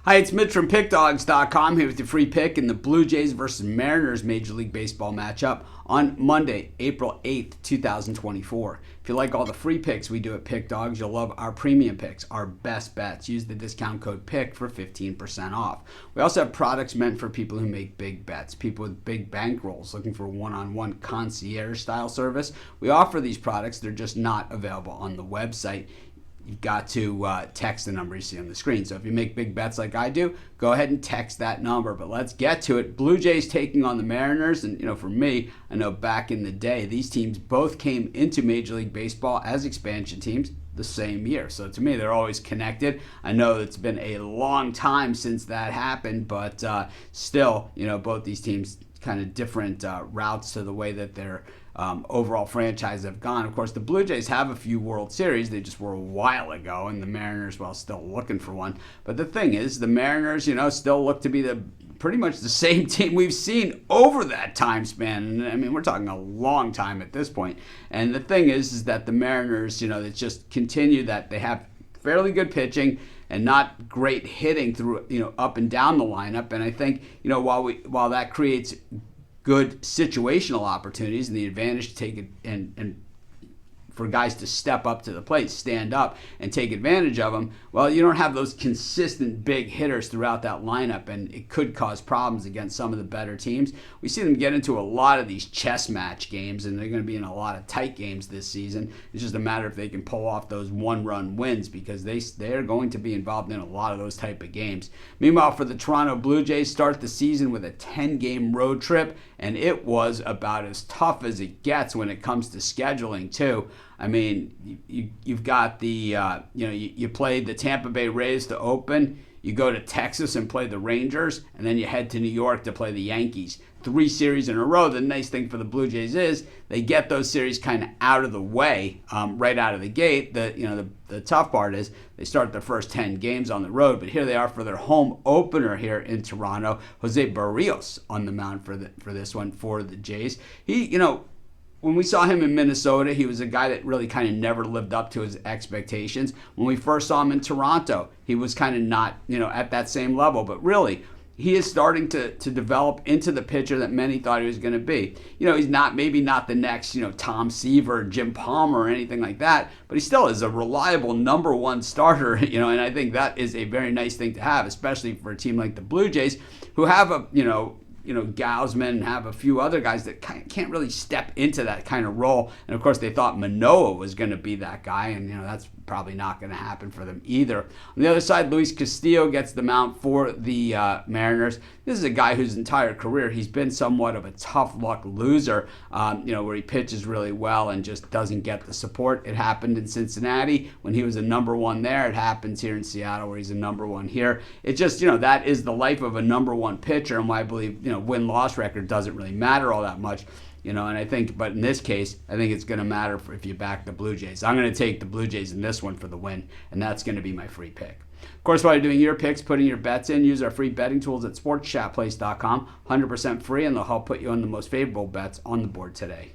Hi, it's Mitch from Pickdawgz.com here with your free pick in the Blue Jays versus Mariners Major League Baseball matchup on Monday, April 8th, 2024. If you like all the free picks we do at Pick Dawgz, you'll love our premium picks, our best bets. Use the discount code PICK for 15% off. We also have products meant for people who make big bets, people with big bankrolls looking for one-on-one concierge-style service. We offer these products. They're just not available on the website. You've got to text the number you see on the screen. So if you make big bets like I do, go ahead and text that number. But let's get to it. Blue Jays taking on the Mariners. And, for me, I know back in the day, these teams both came into Major League Baseball as expansion teams the same year. So to me, they're always connected. I know it's been a long time since that happened, but still, both these teams kind of different routes to the way that their overall franchise have gone. Of course, the Blue Jays have a few World Series. They just were a while ago, and the Mariners, well, still looking for one. But the thing is, the Mariners, still look to be pretty much the same team we've seen over that time span. And I mean, we're talking a long time at this point. And the thing is that the Mariners, they just continue that they have fairly good pitching and not great hitting through, up and down the lineup. And I think, while that creates good situational opportunities and the advantage to take it and for guys to step up to the plate, stand up and take advantage of them, well, you don't have those consistent big hitters throughout that lineup, and it could cause problems against some of the better teams. We see them get into a lot of these chess match games, and they're going to be in a lot of tight games this season. It's just a matter if they can pull off those one-run wins, because they're going to be involved in a lot of those type of games. Meanwhile, for the Toronto Blue Jays, start the season with a 10-game road trip, and it was about as tough as it gets when it comes to scheduling, too. I mean, you've got the, you played the Tampa Bay Rays to open. You go to Texas and play the Rangers, and then you head to New York to play the Yankees. 3 series in a row. The nice thing for the Blue Jays is they get those series kind of out of the way right out of the gate. The tough part is they start their first 10 games on the road, but here they are for their home opener here in Toronto. Jose Barrios on the mound for this one for the Jays. When we saw him in Minnesota, he was a guy that really kind of never lived up to his expectations. When we first saw him in Toronto, he was kind of not, at that same level. But really, he is starting to develop into the pitcher that many thought he was going to be. He's maybe not the next, Tom Seaver, Jim Palmer, or anything like that, but he still is a reliable number one starter, and I think that is a very nice thing to have, especially for a team like the Blue Jays, who have Gausman and have a few other guys that can't really step into that kind of role. And of course, they thought Manoah was going to be that guy, and that's probably not going to happen for them either. On the other side, Luis Castillo gets the mount for the Mariners. This is a guy whose entire career he's been somewhat of a tough luck loser, where he pitches really well and just doesn't get the support. It happened in Cincinnati when he was a number one there. It happens here in Seattle where he's a number one here. It just, that is the life of a number one pitcher, and why I believe, win-loss record doesn't really matter all that much. And I think, but in this case, I think it's going to matter if you back the Blue Jays. I'm going to take the Blue Jays in this one for the win, and that's going to be my free pick. Of course, while you're doing your picks, putting your bets in, use our free betting tools at sportschatplace.com. 100% free, and they'll help put you on the most favorable bets on the board today.